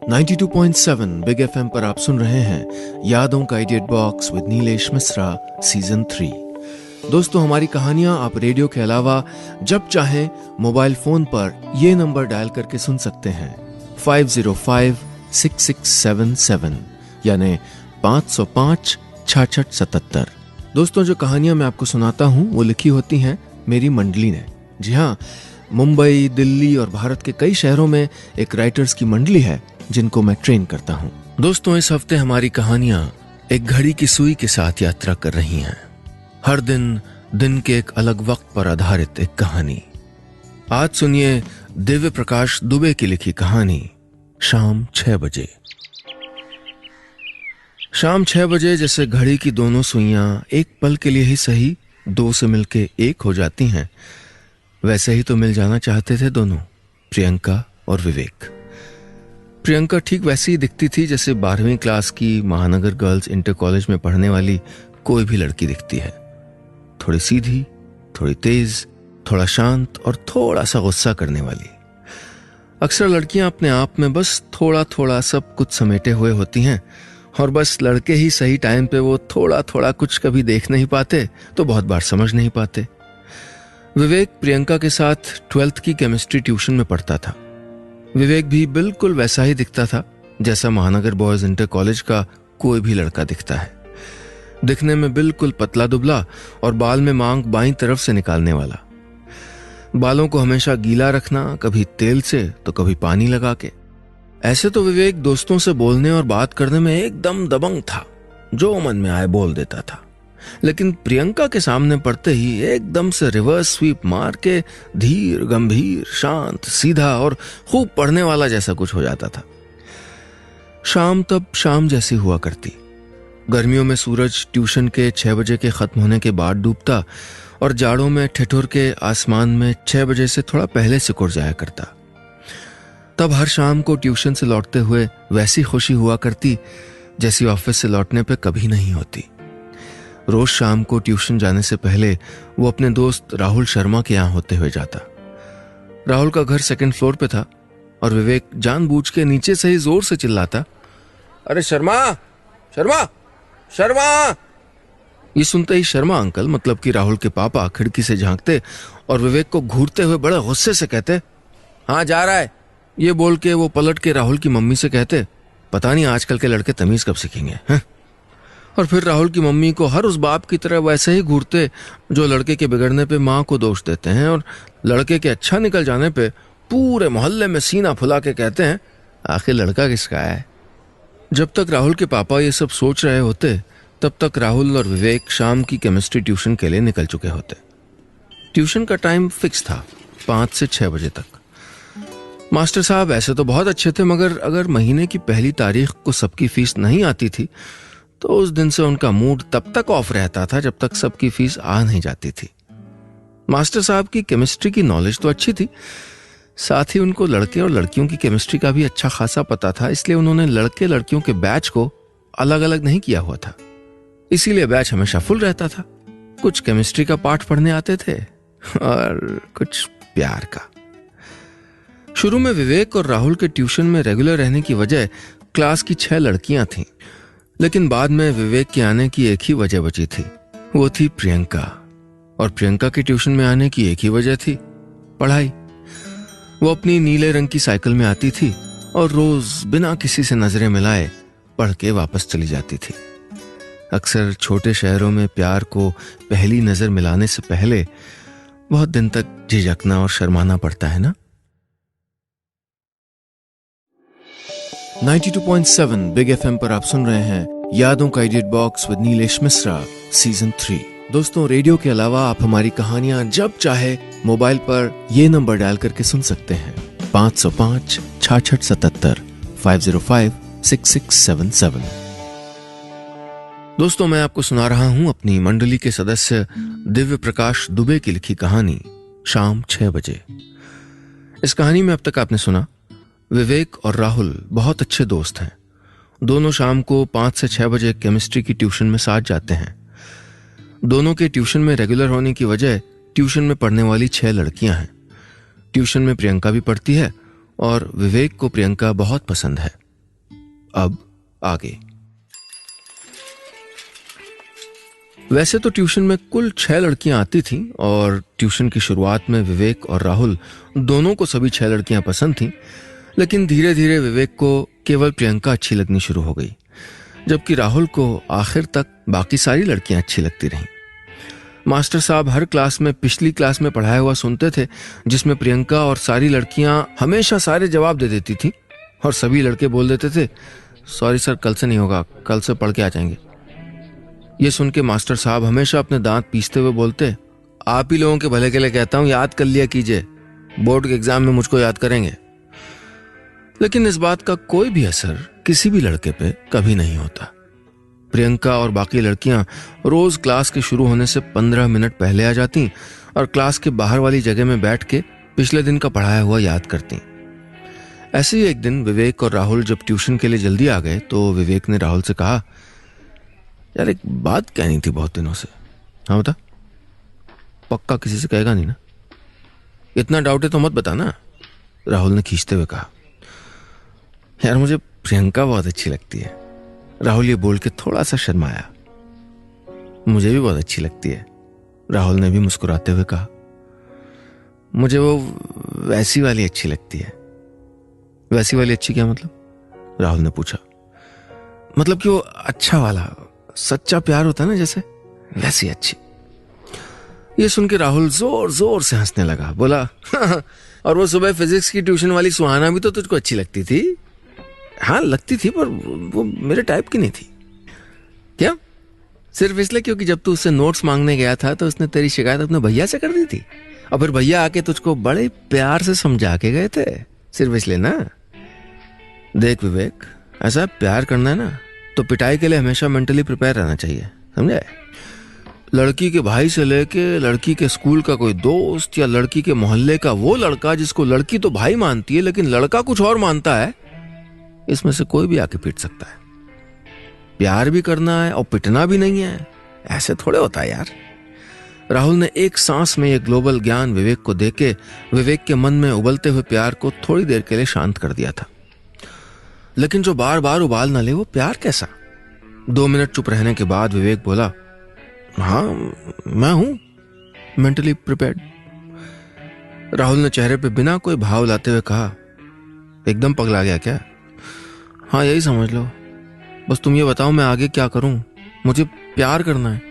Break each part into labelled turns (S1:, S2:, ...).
S1: 92.7 big FM पर आप सुन रहे हैं यादों का idiot box with Nilesh Mishra season 3। दोस्तों, हमारी कहानियां आप रेडियो के अलावा जब चाहें मोबाइल फोन पर ये नंबर डायल करके सुन सकते हैं 505-6677 यानी 505-6677। दोस्तों, जो कहानियां मैं आपको सुनाता हूं वो लिखी होती हैं मेरी मंडली ने। जी हाँ, मुंबई, दिल्ली और भारत के कई शहरों में एक राइटर्स की मंडली है जिनको मैं ट्रेन करता हूं। दोस्तों, इस हफ्ते हमारी कहानियां एक घड़ी की सुई के साथ यात्रा कर रही हैं। हर दिन के एक अलग वक्त पर आधारित एक कहानी। आज सुनिए दिव्य प्रकाश दुबे की लिखी कहानी शाम 6 बजे। शाम 6 बजे जैसे घड़ी की दोनों सुइयां एक पल के लिए ही सही दो से मिलके एक हो जाती हैं, वैसे ही तो मिल जाना चाहते थे दोनों, प्रियंका और विवेक। प्रियंका ठीक वैसी ही दिखती थी जैसे 12वीं क्लास की महानगर गर्ल्स इंटर कॉलेज में पढ़ने वाली कोई भी लड़की दिखती है। थोड़ी सीधी, थोड़ी तेज, थोड़ा शांत और थोड़ा सा गुस्सा करने वाली। अक्सर लड़कियां अपने आप में बस थोड़ा थोड़ा सब कुछ समेटे हुए होती हैं और बस लड़के ही सही टाइम पे वो थोड़ा थोड़ा कुछ कभी देख नहीं पाते तो बहुत बार समझ नहीं पाते। विवेक प्रियंका के साथ 12th की केमिस्ट्री ट्यूशन में पढ़ता था। विवेक भी बिल्कुल वैसा ही दिखता था जैसा महानगर बॉयज इंटर कॉलेज का कोई भी लड़का दिखता है। दिखने में बिल्कुल पतला दुबला और बाल में मांग बाईं तरफ से निकालने वाला। बालों को हमेशा गीला रखना, कभी तेल से तो कभी पानी लगा के। ऐसे तो विवेक दोस्तों से बोलने और बात करने में एकदम दबंग था, जो मन में आए बोल देता था। लेकिन प्रियंका के सामने पड़ते ही एकदम से रिवर्स स्वीप मार के धीर, गंभीर, शांत, सीधा और खूब पढ़ने वाला जैसा कुछ हो जाता था। शाम तब शाम जैसी हुआ करती। गर्मियों में सूरज ट्यूशन के 6 बजे के खत्म होने के बाद डूबता और जाड़ों में ठिठुर के आसमान में 6 बजे से थोड़ा पहले सिकुड़ जाया करता। तब हर शाम को ट्यूशन से लौटते हुए वैसी खुशी हुआ करती जैसी ऑफिस से लौटने पे कभी नहीं होती। रोज शाम को ट्यूशन जाने से पहले वो अपने दोस्त राहुल शर्मा के यहाँ होते हुए जाता। राहुल का घर 2nd फ्लोर पे था और विवेक जानबूझ के नीचे से ही जोर से चिल्लाता, अरे शर्मा, शर्मा, शर्मा। ये सुनते ही शर्मा अंकल, मतलब कि राहुल के पापा, खिड़की से झांकते और विवेक को घूरते हुए बड़े गुस्से से कहते, हाँ जा रहा है। ये बोल के वो पलट के राहुल की मम्मी से कहते, पता नहीं आजकल के लड़के तमीज कब सीखेंगे हैं? और फिर राहुल की मम्मी को हर उस बाप की तरह वैसे ही घूरते जो लड़के के बिगड़ने पे माँ को दोष देते हैं और लड़के के अच्छा निकल जाने पे पूरे मोहल्ले में सीना फुला के कहते हैं, आखिर लड़का किसका है। जब तक राहुल के पापा ये सब सोच रहे होते तब तक राहुल और विवेक शाम की केमिस्ट्री ट्यूशन के लिए निकल चुके होते। ट्यूशन का टाइम फिक्स था, 5 से 6 बजे तक। मास्टर साहब ऐसे तो बहुत अच्छे थे, मगर अगर महीने की पहली तारीख को सबकी फीस नहीं आती थी तो उस दिन से उनका मूड तब तक ऑफ रहता था जब तक सबकी फीस आ नहीं जाती थी। मास्टर साहब की केमिस्ट्री की नॉलेज तो अच्छी थी, साथ ही उनको लड़के और लड़कियों की केमिस्ट्री का भी अच्छा खासा पता था, इसलिए उन्होंने लड़के लड़कियों के बैच को अलग अलग नहीं किया हुआ था। इसीलिए बैच हमेशा फुल रहता था। कुछ केमिस्ट्री का पाठ पढ़ने आते थे और कुछ प्यार का। शुरू में विवेक और राहुल के ट्यूशन में रेगुलर रहने की वजह क्लास की 6 लड़कियां थीं, लेकिन बाद में विवेक के आने की एक ही वजह बची थी, वो थी प्रियंका। और प्रियंका के ट्यूशन में आने की एक ही वजह थी, पढ़ाई। वो अपनी नीले रंग की साइकिल में आती थी और रोज बिना किसी से नजरें मिलाए पढ़ के वापस चली जाती थी। अक्सर छोटे शहरों में प्यार को पहली नजर मिलाने से पहले बहुत दिन तक झिझकना और शर्माना पड़ता है ना। 92.7 बिग एफएम पर आप सुन रहे हैं यादों का idiot box with Nilesh Mishra season 3। दोस्तों, रेडियो के अलावा आप हमारी कहानियां जब चाहे मोबाइल पर ये नंबर डायल करके सुन सकते हैं 505-6677 505-6677। दोस्तों, मैं आपको सुना रहा हूं अपनी मंडली के सदस्य दिव्य प्रकाश दुबे की लिखी कहानी शाम 6 बजे। इस कहानी में अब तक आपने सुना विवेक और राहुल बहुत अच्छे दोस्त हैं। दोनों शाम को 5 से 6 बजे केमिस्ट्री की ट्यूशन में साथ जाते हैं। दोनों के ट्यूशन में रेगुलर होने की वजह ट्यूशन में पढ़ने वाली 6 लड़कियां हैं। ट्यूशन में प्रियंका भी पढ़ती है और विवेक को प्रियंका बहुत पसंद है। अब आगे। वैसे तो ट्यूशन में कुल 6 लड़कियां आती थीं और ट्यूशन की शुरुआत में विवेक और राहुल दोनों को सभी 6 लड़कियां पसंद थीं, लेकिन धीरे धीरे विवेक को केवल प्रियंका अच्छी लगनी शुरू हो गई, जबकि राहुल को आखिर तक बाकी सारी लड़कियां अच्छी लगती रहीं। मास्टर साहब हर क्लास में पिछली क्लास में पढ़ाया हुआ सुनते थे, जिसमें प्रियंका और सारी लड़कियां हमेशा सारे जवाब दे देती थीं और सभी लड़के बोल देते थे, सॉरी सर, कल से नहीं होगा, कल से पढ़ के आ जाएंगे। ये सुन के मास्टर साहब हमेशा अपने दांत पीसते हुए बोलते, आप ही लोगों के भले के लिए कहता हूं, याद कर लिया कीजिए, बोर्ड के एग्जाम में मुझको याद करेंगे। लेकिन इस बात का कोई भी असर किसी भी लड़के पे कभी नहीं होता। प्रियंका और बाकी लड़कियां रोज क्लास के शुरू होने से 15 मिनट पहले आ जाती और क्लास के बाहर वाली जगह में बैठ के पिछले दिन का पढ़ाया हुआ याद करती। ऐसे ही एक दिन विवेक और राहुल जब ट्यूशन के लिए जल्दी आ गए तो विवेक ने राहुल से कहा, यार एक बात कहनी थी बहुत दिनों से। हाँ बता। पक्का किसी से कहेगा नहीं ना? इतना डाउट है तो मत बताना, राहुल ने खींचते हुए कहा। यार मुझे प्रियंका बहुत अच्छी लगती है। राहुल ये बोल के थोड़ा सा शर्माया। मुझे भी बहुत अच्छी लगती है, राहुल ने भी मुस्कुराते हुए कहा। मुझे वो वैसी वाली अच्छी लगती है। वैसी वाली अच्छी क्या मतलब? राहुल ने पूछा। मतलब कि वो अच्छा वाला, सच्चा प्यार होता है ना जैसे, वैसी अच्छी। ये सुन के राहुल जोर जोर से हंसने लगा, बोला और वो सुबह फिजिक्स की ट्यूशन वाली सुहाना भी तो तुझको अच्छी लगती थी? हाँ लगती थी, पर वो मेरे टाइप की नहीं थी। क्या? सिर्फ इसलिए क्योंकि जब तू उससे नोट्स मांगने गया था तो उसने तेरी शिकायत अपने भैया से कर दी थी, और फिर भैया आके तुझको बड़े प्यार से समझा के गए थे, सिर्फ इसलिए ना? देख विवेक, ऐसा प्यार करना है ना तो पिटाई के लिए हमेशा मेंटली प्रिपेयर रहना चाहिए, समझे? लड़की के भाई से लेके लड़की के स्कूल का कोई दोस्त या लड़की के मोहल्ले का वो लड़का जिसको लड़की तो भाई मानती है लेकिन लड़का कुछ और मानता है, इसमें से कोई भी आके पीट सकता है। प्यार भी करना है और पिटना भी नहीं है, ऐसे थोड़े होता है यार। राहुल ने एक सांस में ये ग्लोबल ज्ञान विवेक को देके विवेक के मन में उबलते हुए प्यार को थोड़ी देर के लिए शांत कर दिया था। लेकिन जो बार बार उबाल ना ले वो प्यार कैसा? 2 मिनट चुप रहने के बाद विवेक बोला, हाँ मैं हूं मेंटली प्रिपेयर्ड। राहुल ने चेहरे पे बिना कोई भाव लाते हुए कहा, एकदम पगला गया क्या? हाँ यही समझ लो, बस तुम ये बताओ मैं आगे क्या करूं, मुझे प्यार करना है।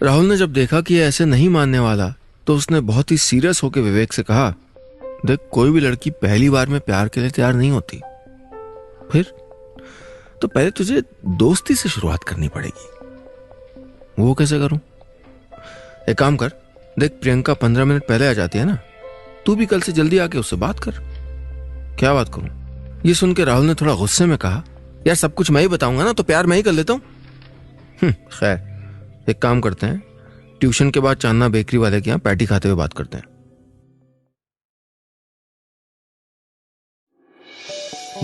S1: राहुल ने जब देखा कि ये ऐसे नहीं मानने वाला तो उसने बहुत ही सीरियस होकर विवेक से कहा, देख कोई भी लड़की पहली बार में प्यार के लिए तैयार नहीं होती। फिर तो पहले तुझे दोस्ती से शुरुआत करनी पड़ेगी। वो कैसे करूं? एक काम कर, देख प्रियंका 15 मिनट पहले आ जाती है ना, तू भी कल से जल्दी आके उससे बात कर। क्या बात करूं? ये सुन के राहुल ने थोड़ा गुस्से में कहा, यार सब कुछ मैं ही बताऊंगा ना तो प्यार मैं ही कर लेता हूं। खैर एक काम करते हैं, ट्यूशन के बाद चांदना बेकरी वाले के यहां पैटी खाते हुए बात करते हैं।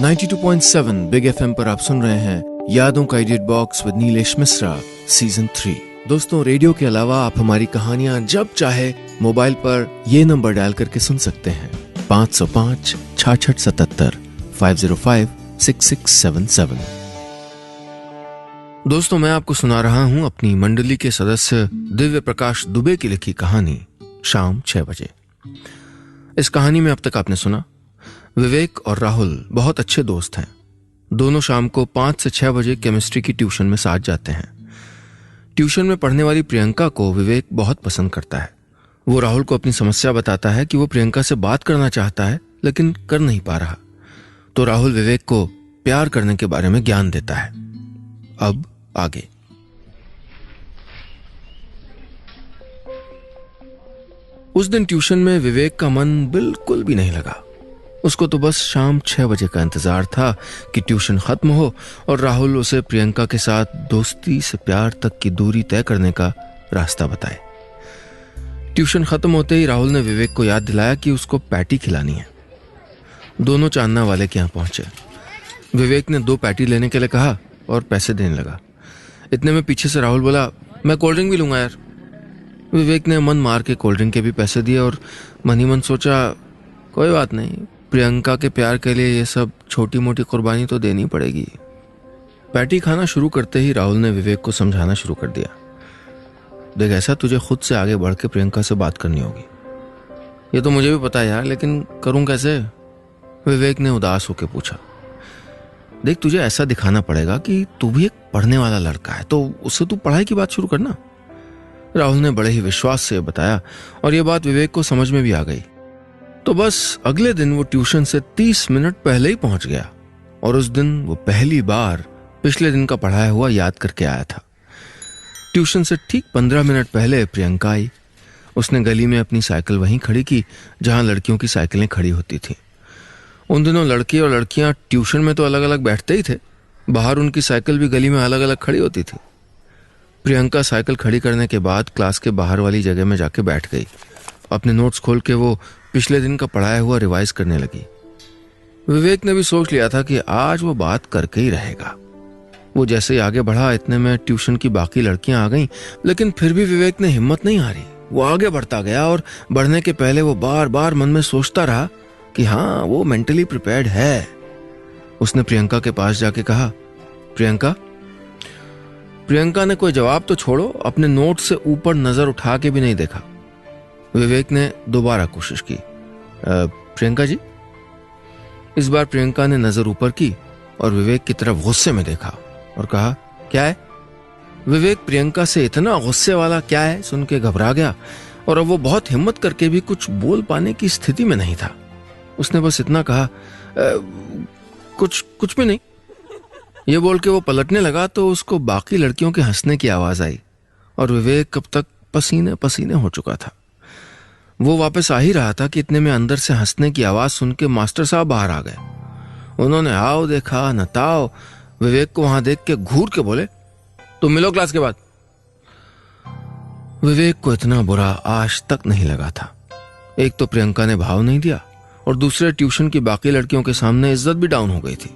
S1: 92.7 बिग एफएम पर आप सुन रहे हैं यादों का edit box with Nilesh Mishra season 3। दोस्तों रेडियो के अलावा आप हमारी कहानियां जब चाहे मोबाइल पर ये नंबर डायल करके सुन सकते हैं, 505 6677 505 6677। दोस्तों मैं आपको सुना रहा हूं अपनी मंडली के सदस्य दिव्य प्रकाश दुबे की लिखी कहानी शाम 6 बजे। इस कहानी में अब तक आपने सुना, विवेक और राहुल बहुत अच्छे दोस्त हैं। दोनों शाम को 5 से 6 बजे केमिस्ट्री की ट्यूशन में साथ जाते हैं। ट्यूशन में पढ़ने वाली प्रियंका को विवेक बहुत पसंद करता है। वो राहुल को अपनी समस्या बताता है कि वो प्रियंका से बात करना चाहता है लेकिन कर नहीं पा रहा, तो राहुल विवेक को प्यार करने के बारे में ज्ञान देता है। अब आगे। उस दिन ट्यूशन में विवेक का मन बिल्कुल भी नहीं लगा। उसको तो बस शाम 6 बजे का इंतजार था कि ट्यूशन खत्म हो और राहुल उसे प्रियंका के साथ दोस्ती से प्यार तक की दूरी तय करने का रास्ता बताए। ट्यूशन खत्म होते ही राहुल ने विवेक को याद दिलाया कि उसको पैटी खिलानी है। दोनों चांदना वाले के यहाँ पहुंचे। विवेक ने 2 पैटी लेने के लिए कहा और पैसे देने लगा। इतने में पीछे से राहुल बोला, मैं कोल्ड ड्रिंक भी लूंगा यार। विवेक ने मन मार के कोल्ड ड्रिंक के भी पैसे दिए और मन ही मन सोचा, कोई बात नहीं, प्रियंका के प्यार के लिए ये सब छोटी मोटी कुर्बानी तो देनी पड़ेगी। पैटी खाना शुरू करते ही राहुल ने विवेक को समझाना शुरू कर दिया। देख, ऐसा तुझे खुद से आगे बढ़ के प्रियंका से बात करनी होगी। ये तो मुझे भी पता है यार, लेकिन करूं कैसे? विवेक ने उदास होकर पूछा। देख, तुझे ऐसा दिखाना पड़ेगा कि तू भी एक पढ़ने वाला लड़का है, तो उससे तू पढ़ाई की बात शुरू करना। राहुल ने बड़े ही विश्वास से बताया और यह बात विवेक को समझ में भी आ गई। तो बस अगले दिन वो ट्यूशन से 30 मिनट पहले ही पहुंच गया और उस दिन वो पहली बार पिछले दिन का पढ़ाया हुआ याद करके आया था। ट्यूशन से ठीक 15 मिनट पहले प्रियंका आई। उसने गली में अपनी साइकिल वहीं खड़ी की जहां लड़कियों की साइकिलें खड़ी होती थी। उन दिनों लड़के और लड़कियां ट्यूशन में तो अलग अलग बैठते ही थे, बाहर उनकी साइकिल भी गली में अलग अलग खड़ी होती थी। प्रियंका साइकिल खड़ी करने के बाद क्लास के बाहर वाली जगह में जाके बैठ गई। अपने नोट्स खोल के वो पिछले दिन का पढ़ाया हुआ रिवाइज करने लगी। विवेक ने भी सोच लिया था कि आज वो बात करके ही रहेगा। वो जैसे ही आगे बढ़ा, इतने में ट्यूशन की बाकी लड़कियां आ गईं, लेकिन फिर भी विवेक ने हिम्मत नहीं हारी। वो आगे बढ़ता गया और बढ़ने के पहले वो बार बार मन में सोचता रहा कि हाँ, वो मेंटली प्रिपेयर्ड है। उसने प्रियंका के पास जाके कहा, प्रियंका। प्रियंका ने कोई जवाब तो छोड़ो, अपने नोट से ऊपर नजर उठा के भी नहीं देखा। विवेक ने दोबारा कोशिश की, प्रियंका जी। इस बार प्रियंका ने नजर ऊपर की और विवेक की तरफ गुस्से में देखा और कहा, क्या है? विवेक प्रियंका से इतना गुस्से वाला क्या है सुन के घबरा गया और अब वो बहुत हिम्मत करके भी कुछ बोल पाने की स्थिति में नहीं था। उसने बस इतना कहा, कुछ भी नहीं। ये बोल के वो पलटने लगा तो उसको बाकी लड़कियों के हंसने की आवाज आई और विवेक कब तक पसीने पसीने हो चुका था। वो वापस आ ही रहा था कि इतने में अंदर से हंसने की आवाज सुन के मास्टर साहब बाहर आ गए। उन्होंने आओ देखा न ताओ, विवेक को वहां देख के घूर के बोले, तुम मिलो क्लास के बाद। विवेक को इतना बुरा आज तक नहीं लगा था। एक तो प्रियंका ने भाव नहीं दिया और दूसरे ट्यूशन की बाकी लड़कियों के सामने इज्जत भी डाउन हो गई थी।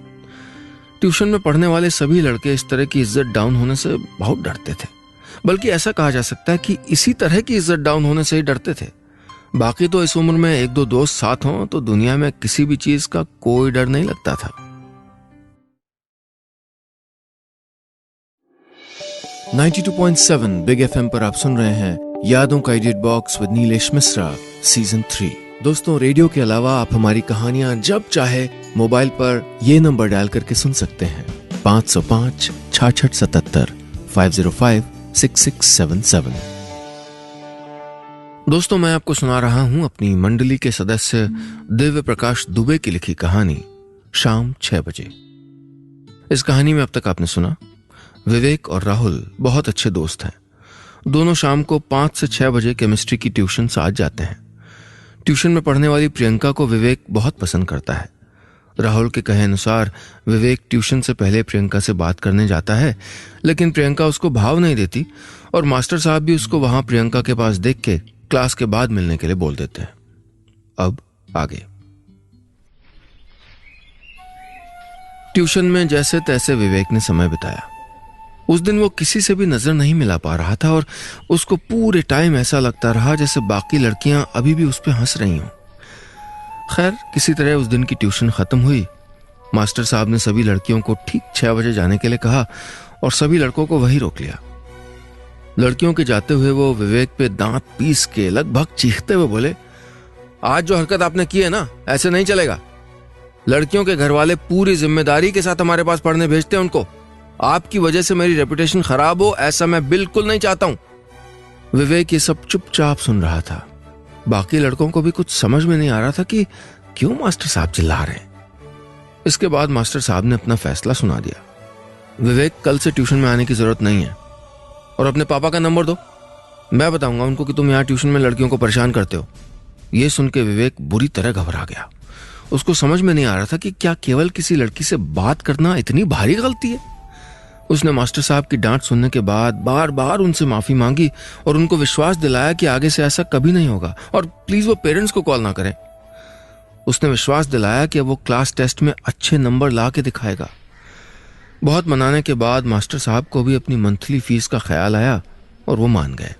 S1: ट्यूशन में पढ़ने वाले सभी लड़के इस तरह की इज्जत डाउन होने से बहुत डरते थे, बल्कि ऐसा कहा जा सकता है कि इसी तरह की इज्जत डाउन होने से ही डरते थे। बाकी तो इस उम्र में एक दो दोस्त साथ हों तो दुनिया में किसी भी चीज का कोई डर नहीं लगता था। 92.7 बिग एफएम पर आप सुन रहे हैं यादों का edit box with Nilesh Mishra season 3। दोस्तों, रेडियो के अलावा आप हमारी कहानियां जब चाहे मोबाइल पर ये नंबर डायल करके सुन सकते हैं, 505-6677 505-6677। दोस्तों, मैं आपको सुना रहा हूं अपनी मंडली के सदस्य दिव्य प्रकाश दुबे की लिखी कहानी शाम 6 बजे। इस कहानी में अब तक आपने सुना, विवेक और राहुल बहुत अच्छे दोस्त हैं। दोनों शाम को 5 से 6 बजे केमिस्ट्री की ट्यूशन साथ जाते हैं। ट्यूशन में पढ़ने वाली प्रियंका को विवेक बहुत पसंद करता है। राहुल के कहे अनुसार विवेक ट्यूशन से पहले प्रियंका से बात करने जाता है, लेकिन प्रियंका उसको भाव नहीं देती और मास्टर साहब भी उसको वहां प्रियंका के पास देख के क्लास के बाद मिलने के लिए बोल देते हैं। अब आगे। ट्यूशन में जैसे तैसे विवेक ने समय बिताया। उस दिन वो किसी से भी नजर नहीं मिला पा रहा था और उसको पूरे टाइम ऐसा लगता रहा जैसे बाकी लड़कियां अभी भी उस पर हंस रही हों। खैर, किसी तरह उस दिन की ट्यूशन खत्म हुई। मास्टर साहब ने सभी लड़कियों को ठीक 6 बजे जाने के लिए कहा और सभी लड़कों को वहीं रोक लिया। लड़कियों के जाते हुए वो विवेक पे दांत पीस के लगभग चीखते हुए बोले, आज जो हरकत आपने की है ना, ऐसे नहीं चलेगा। लड़कियों के घर वाले पूरी जिम्मेदारी के साथ हमारे पास पढ़ने भेजते हैं उनको। आपकी वजह से मेरी रेपुटेशन खराब हो, ऐसा मैं बिल्कुल नहीं चाहता हूं। विवेक ये सब चुपचाप सुन रहा था। बाकी लड़कों को भी कुछ समझ में नहीं आ रहा था कि क्यों मास्टर साहब चिल्ला रहे हैं। इसके बाद मास्टर साहब ने अपना फैसला सुना दिया, विवेक, कल से ट्यूशन में आने की जरूरत नहीं है और अपने पापा का नंबर दो, मैं बताऊंगा उनको कि तुम यहाँ ट्यूशन में लड़कियों को परेशान करते हो। यह सुन के विवेक बुरी तरह घबरा गया। उसको समझ में नहीं आ रहा था कि क्या केवल किसी लड़की से बात करना इतनी भारी गलती है। उसने मास्टर साहब की डांट सुनने के बाद बार बार उनसे माफी मांगी और उनको विश्वास दिलाया कि आगे से ऐसा कभी नहीं होगा और प्लीज वो पेरेंट्स को कॉल ना करें। उसने विश्वास दिलाया कि वो क्लास टेस्ट में अच्छे नंबर ला के दिखाएगा। बहुत मनाने के बाद मास्टर साहब को भी अपनी मंथली फीस का ख्याल आया और वो मान गए।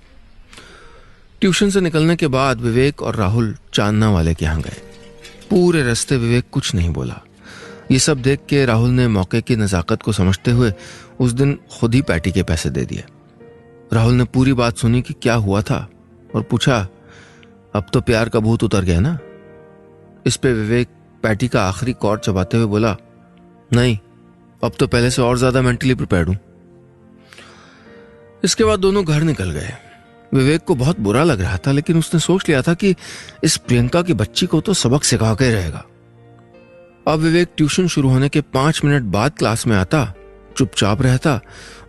S1: ट्यूशन से निकलने के बाद विवेक और राहुल चांदना वाले के यहाँ गए। पूरे रास्ते विवेक कुछ नहीं बोला। ये सब देख के राहुल ने मौके की नजाकत को समझते हुए उस दिन खुद ही पैटी के पैसे दे दिए। राहुल ने पूरी बात सुनी कि क्या हुआ था और पूछा, अब तो प्यार का भूत उतर गया ना? इस पे विवेक पैटी का आखिरी कॉर्ड चबाते हुए बोला, नहीं, अब तो पहले से और ज्यादा मेंटली प्रिपेयर्ड हूं। इसके बाद दोनों घर निकल गए। विवेक को बहुत बुरा लग रहा था, लेकिन उसने सोच लिया था कि इस प्रियंका की बच्ची को तो सबक सिखा के रहेगा। अब विवेक ट्यूशन शुरू होने के 5 मिनट बाद क्लास में आता, चुपचाप रहता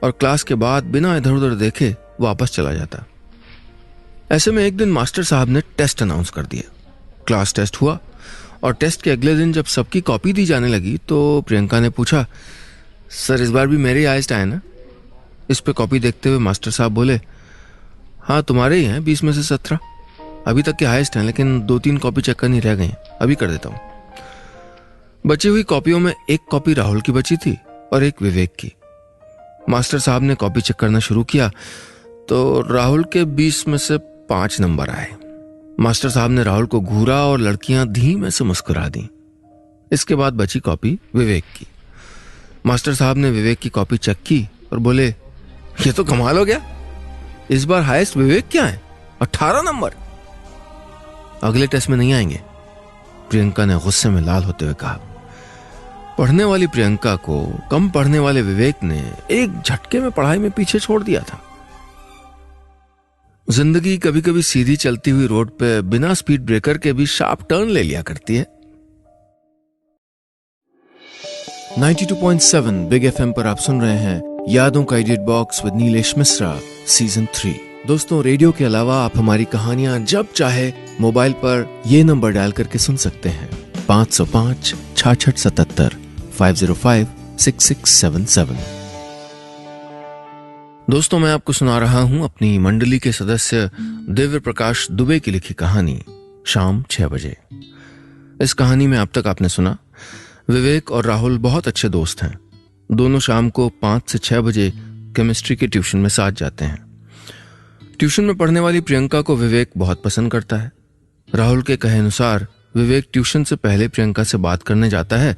S1: और क्लास के बाद बिना इधर उधर देखे वापस चला जाता। ऐसे में एक दिन मास्टर साहब ने टेस्ट अनाउंस कर दिया। क्लास टेस्ट हुआ और टेस्ट के अगले दिन जब सबकी कॉपी दी जाने लगी तो प्रियंका ने पूछा, सर इस बार भी मेरे ही हाईएस्ट आए ना? इस पे कॉपी देखते हुए मास्टर साहब बोले, हाँ तुम्हारे ही हैं 20 में से 17। अभी तक के हाईएस्ट हैं, लेकिन 2-3 कॉपी चेक करनी रह गई, अभी कर देता हूं। बची हुई कॉपियों में एक कॉपी राहुल की बची थी और एक विवेक की। मास्टर साहब ने कॉपी चेक करना शुरू किया तो राहुल के 20 में से 5 नंबर आए। मास्टर साहब ने राहुल को घूरा और लड़कियां धीमे से मुस्कुरा दी। इसके बाद बची कॉपी विवेक की। मास्टर साहब ने विवेक की कॉपी चेक की और बोले, ये तो कमाल हो गया, इस बार हाईएस्ट विवेक क्या है, 18 नंबर। अगले टेस्ट में नहीं आएंगे, प्रियंका ने गुस्से में लाल होते हुए कहा। पढ़ने वाली प्रियंका को कम पढ़ने वाले विवेक ने एक झटके में पढ़ाई में पीछे छोड़ दिया था। जिंदगी कभी कभी सीधी चलती हुई रोड पे बिना स्पीड ब्रेकर के भी शार्प टर्न ले लिया करती है।
S2: 92.7 बिग एफएम पर आप सुन रहे हैं यादों का edit box with Nilesh Mishra season 3। दोस्तों, रेडियो के अलावा आप हमारी कहानियां जब चाहे मोबाइल पर ये नंबर डायल करके सुन सकते हैं, 505 66 77 505 6677।
S1: दोस्तों, मैं आपको सुना रहा हूं अपनी मंडली के सदस्य दिव्य प्रकाश दुबे की लिखी कहानी शाम 6 बजे। इस कहानी में अब तक आपने सुना, विवेक और राहुल बहुत अच्छे दोस्त हैं। दोनों शाम को 5 से 6 बजे केमिस्ट्री के ट्यूशन में साथ जाते हैं। ट्यूशन में पढ़ने वाली प्रियंका को विवेक बहुत पसंद करता है। राहुल के कहे अनुसार विवेक ट्यूशन से पहले प्रियंका से बात करने जाता है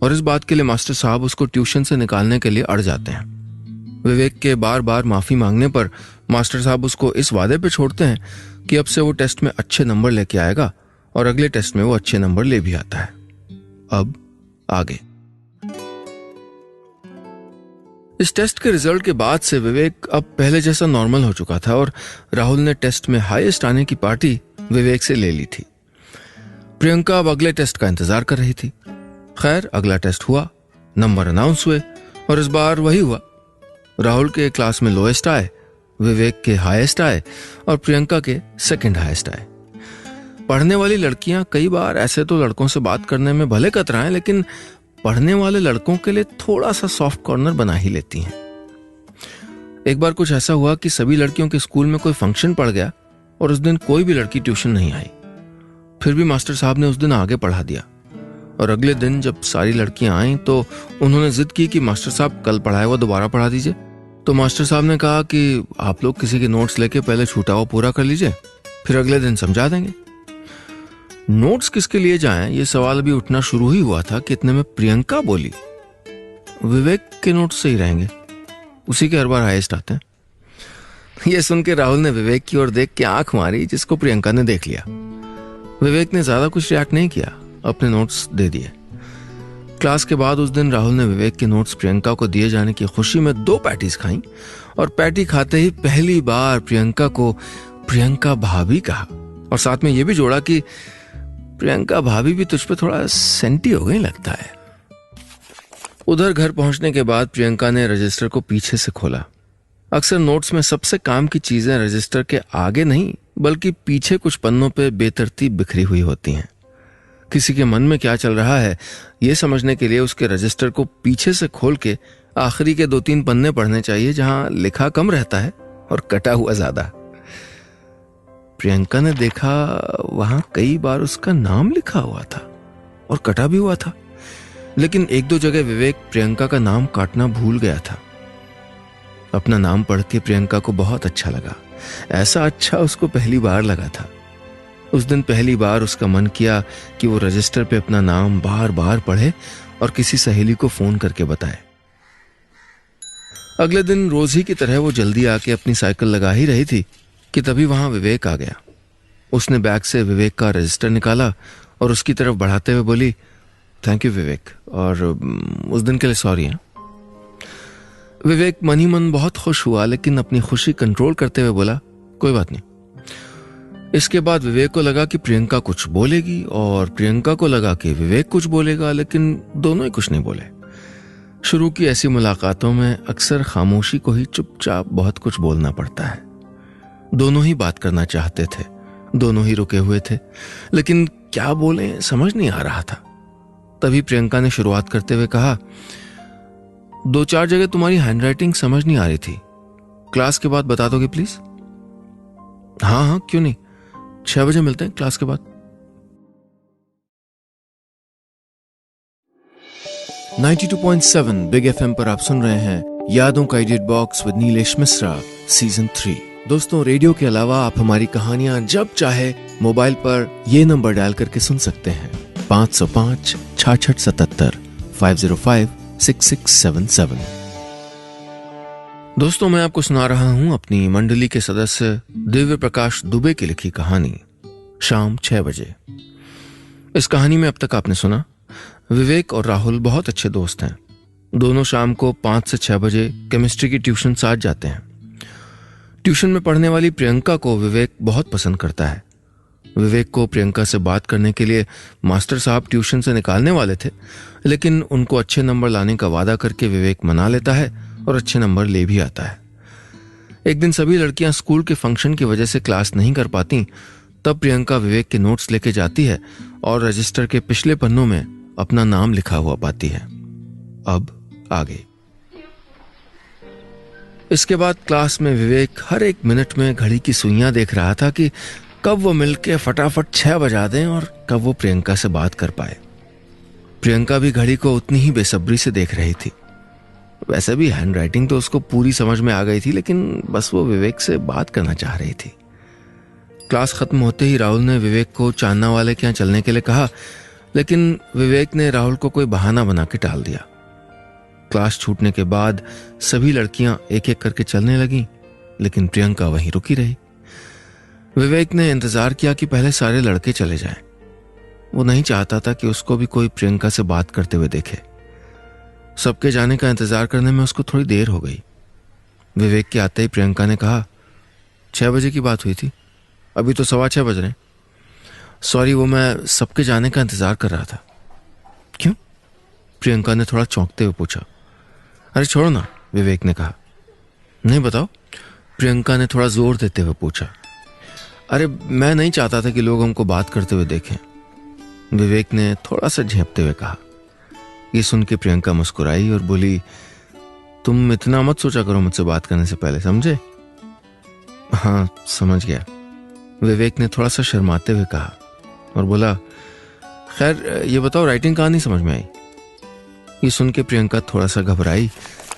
S1: और इस बात के लिए मास्टर साहब उसको ट्यूशन से निकालने के लिए अड़ जाते हैं। विवेक के बार बार माफी मांगने पर मास्टर साहब उसको इस वादे पे छोड़ते हैं कि अब से वो टेस्ट में अच्छे नंबर लेके आएगा और अगले टेस्ट में वो अच्छे नंबर ले भी आता है। अब आगे इस टेस्ट के रिजल्ट के बाद से विवेक अब पहले जैसा नॉर्मल हो चुका था और राहुल ने टेस्ट में हाईएस्ट आने की पार्टी विवेक से ले ली थी। प्रियंका अब अगले टेस्ट का इंतजार कर रही थी। खैर, अगला टेस्ट हुआ, नंबर अनाउंस हुए और इस बार वही हुआ। राहुल के क्लास में लोएस्ट आए, विवेक के हाईएस्ट आए और प्रियंका के सेकंड हाईएस्ट आए। पढ़ने वाली लड़कियां कई बार ऐसे तो लड़कों से बात करने में भले कतराएं, लेकिन पढ़ने वाले लड़कों के लिए थोड़ा सा सॉफ्ट कॉर्नर बना ही लेती हैं। एक बार कुछ ऐसा हुआ कि सभी लड़कियों के स्कूल में कोई फंक्शन पड़ गया और उस दिन कोई भी लड़की ट्यूशन नहीं आई। फिर भी मास्टर साहब ने उस दिन आगे पढ़ा दिया और अगले दिन जब सारी लड़कियां आईं तो उन्होंने जिद की कि मास्टर साहब कल पढ़ाया हुआ दोबारा पढ़ा दीजिए। तो मास्टर साहब ने कहा कि आप लोग किसी के नोट्स लेके पहले छूटा हुआ पूरा कर लीजिए, फिर अगले दिन समझा देंगे। नोट्स किसके लिए जाएं, ये सवाल अभी उठना शुरू ही हुआ था कि इतने में प्रियंका बोली, विवेक के नोट्स सही रहेंगे, उसी के हर बार हाईएस्ट आते हैं। ये सुन के राहुल ने विवेक की ओर देख के आंख मारी, जिसको प्रियंका ने देख लिया। विवेक ने ज्यादा कुछ रिएक्ट नहीं किया, अपने नोट्स दे दिए। क्लास के बाद उस दिन राहुल ने विवेक के नोट्स प्रियंका को दिए जाने की खुशी में 2 पैटीज खाई और पैटी खाते ही पहली बार प्रियंका को प्रियंका भाभी कहा और साथ में यह भी जोड़ा कि प्रियंका भाभी भी तुझ पे थोड़ा सेंटी हो गई लगता है। उधर घर पहुंचने के बाद प्रियंका ने रजिस्टर को पीछे से खोला। अक्सर नोट्स में सबसे काम की चीजें रजिस्टर के आगे नहीं बल्कि पीछे कुछ पन्नों पे बेतरतीब बिखरी हुई होती हैं। किसी के मन में क्या चल रहा है ये समझने के लिए उसके रजिस्टर को पीछे से खोल के आखिरी के 2-3 पन्ने पढ़ने चाहिए, जहां लिखा कम रहता है और कटा हुआ ज्यादा। प्रियंका ने देखा वहां कई बार उसका नाम लिखा हुआ था और कटा भी हुआ था, लेकिन 1-2 जगह विवेक प्रियंका का नाम काटना भूल गया था। अपना नाम पढ़ के प्रियंका को बहुत अच्छा लगा, ऐसा अच्छा उसको पहली बार लगा था। उस दिन पहली बार उसका मन किया कि वो रजिस्टर पे अपना नाम बार बार पढ़े और किसी सहेली को फोन करके बताए। अगले दिन रोज ही की तरह वो जल्दी आके अपनी साइकिल लगा ही रही थी कि तभी वहां विवेक आ गया। उसने बैग से विवेक का रजिस्टर निकाला और उसकी तरफ बढ़ाते हुए बोली, थैंक यू विवेक, और उस दिन के लिए सॉरी है। विवेक मन ही मन बहुत खुश हुआ, लेकिन अपनी खुशी कंट्रोल करते हुए बोला, कोई बात नहीं। इसके बाद विवेक को लगा कि प्रियंका कुछ बोलेगी और प्रियंका को लगा कि विवेक कुछ बोलेगा, लेकिन दोनों ही कुछ नहीं बोले। शुरू की ऐसी मुलाकातों में अक्सर खामोशी को ही चुपचाप बहुत कुछ बोलना पड़ता है। दोनों ही बात करना चाहते थे, दोनों ही रुके हुए थे, लेकिन क्या बोलें समझ नहीं आ रहा था। तभी प्रियंका ने शुरुआत करते हुए कहा, 2-4 जगह तुम्हारी हैंडराइटिंग समझ नहीं आ रही थी, क्लास के बाद बता दोगे प्लीज? हाँ, क्यों नहीं, 6 बजे मिलते हैं क्लास के बाद।
S2: 92.7 बिग एफएम पर आप सुन रहे हैं यादों का edit box with Nilesh Mishra season 3। दोस्तों, रेडियो के अलावा आप हमारी कहानियां जब चाहे मोबाइल पर ये नंबर डायल करके सुन सकते हैं, 505-6677 505-6677।
S1: दोस्तों, मैं आपको सुना रहा हूं अपनी मंडली के सदस्य दिव्य प्रकाश दुबे की लिखी कहानी शाम 6 बजे। इस कहानी में अब तक आपने सुना, विवेक और राहुल बहुत अच्छे दोस्त हैं। दोनों शाम को 5 से 6 बजे केमिस्ट्री की ट्यूशन साथ जाते हैं। ट्यूशन में पढ़ने वाली प्रियंका को विवेक बहुत पसंद करता है। विवेक को प्रियंका से बात करने के लिए मास्टर साहब ट्यूशन से निकालने वाले थे, लेकिन उनको अच्छे नंबर लाने का वादा करके विवेक मना लेता है और अच्छे नंबर ले भी आता है। एक दिन सभी लड़कियां स्कूल के फंक्शन की वजह से क्लास नहीं कर पाती, तब प्रियंका विवेक के नोट्स लेके जाती है और रजिस्टर के पिछले पन्नों में अपना नाम लिखा हुआ पाती है। अब आगे। इसके बाद क्लास में विवेक हर एक मिनट में घड़ी की सुइयां देख रहा था कि कब वो मिलके फटाफट 6 बजा दें और कब वो प्रियंका से बात कर पाए। प्रियंका भी घड़ी को उतनी ही बेसब्री से देख रही थी। वैसे भी हैंडराइटिंग तो उसको पूरी समझ में आ गई थी, लेकिन बस वो विवेक से बात करना चाह रही थी। क्लास खत्म होते ही राहुल ने विवेक को चांदना वाले के यहाँ चलने के लिए कहा, लेकिन विवेक ने राहुल को कोई बहाना बना के टाल दिया। क्लास छूटने के बाद सभी लड़कियां एक एक करके चलने लगीं, लेकिन प्रियंका वहीं रुकी रही। विवेक ने इंतजार किया कि पहले सारे लड़के चले जाएं। वो नहीं चाहता था कि उसको भी कोई प्रियंका से बात करते हुए देखे। सबके जाने का इंतजार करने में उसको थोड़ी देर हो गई। विवेक के आते ही प्रियंका ने कहा, 6 बजे की बात हुई थी, अभी तो 6:15 बज रहे हैं। सॉरी, वो मैं सबके जाने का इंतजार कर रहा था। क्यों? प्रियंका ने थोड़ा चौंकते हुए पूछा। अरे छोड़ो ना, विवेक ने कहा। नहीं, बताओ, प्रियंका ने थोड़ा जोर देते हुए पूछा। अरे मैं नहीं चाहता था कि लोग हमको बात करते हुए देखें, विवेक ने थोड़ा सा झेपते हुए कहा। ये सुन के प्रियंका मुस्कुराई और बोली, तुम इतना मत सोचा करो मुझसे बात करने से पहले, समझे? हाँ, समझ गया, विवेक ने थोड़ा सा शर्माते हुए कहा और बोला, खैर ये बताओ राइटिंग कहाँ नहीं समझ में आई? ये सुन के प्रियंका थोड़ा सा घबराई।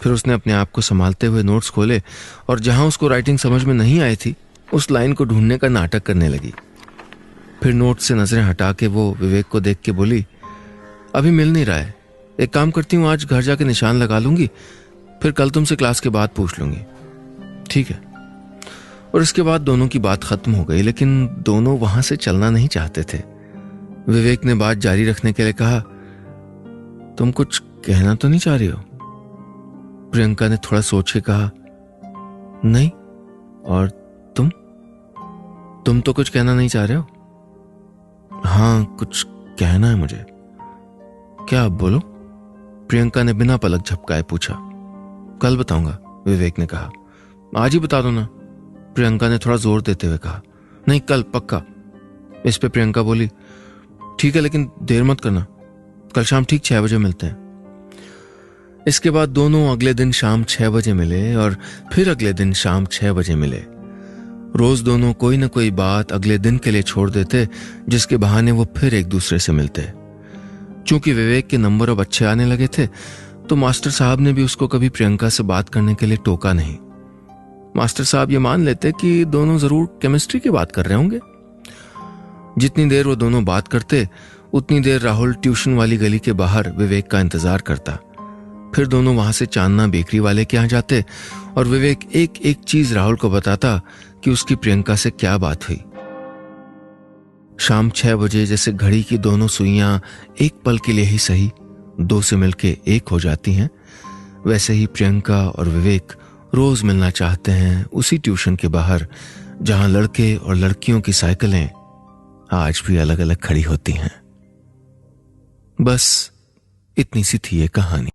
S1: फिर उसने अपने आप को संभालते हुए नोट्स खोले और जहां उसको राइटिंग समझ में नहीं आई थी उस लाइन को ढूंढने का नाटक करने लगी। फिर नोट से नजरें हटा के वो विवेक को देख के बोली, अभी मिल नहीं रहा है, एक काम करती हूँ, आज घर जाके निशान लगा लूंगी, फिर कल तुमसे क्लास के बाद पूछ लूंगी। ठीक है। और इसके बाद दोनों की बात खत्म हो गई, लेकिन दोनों वहां से चलना नहीं चाहते थे। विवेक ने बात जारी रखने के लिए कहा, तुम कुछ कहना तो नहीं चाह रही हो? प्रियंका ने थोड़ा सोच के कहा, नहीं। और तुम तो कुछ कहना नहीं चाह रहे हो? हाँ, कुछ कहना है मुझे। क्या? बोलो, प्रियंका ने बिना पलक झपकाए पूछा। कल बताऊंगा, विवेक ने कहा। आज ही बता दो ना, प्रियंका ने थोड़ा जोर देते हुए कहा। नहीं, कल पक्का। इस पे प्रियंका बोली, ठीक है, लेकिन देर मत करना, कल शाम ठीक 6 बजे मिलते हैं। इसके बाद दोनों अगले दिन शाम 6 बजे मिले और फिर अगले दिन शाम 6 बजे मिले। रोज दोनों कोई न कोई बात अगले दिन के लिए छोड़ देते, जिसके बहाने वो फिर एक दूसरे से मिलते। चूंकि विवेक के नंबर अब अच्छे आने लगे थे, तो मास्टर साहब ने भी उसको कभी प्रियंका से बात करने के लिए टोका नहीं। मास्टर साहब ये मान लेते कि दोनों जरूर केमिस्ट्री की बात कर रहे होंगे। जितनी देर वो दोनों बात करते उतनी देर राहुल ट्यूशन वाली गली के बाहर विवेक का इंतजार करता। फिर दोनों वहां से चांदना बेकरी वाले के यहाँ जाते और विवेक एक एक चीज राहुल को बताता कि उसकी प्रियंका से क्या बात हुई। शाम 6 बजे जैसे घड़ी की दोनों सुइयां एक पल के लिए ही सही दो से मिलके एक हो जाती हैं, वैसे ही प्रियंका और विवेक रोज मिलना चाहते हैं उसी ट्यूशन के बाहर जहां लड़के और लड़कियों की साइकिलें आज भी अलग अलग खड़ी होती हैं। बस इतनी सी थी ये कहानी।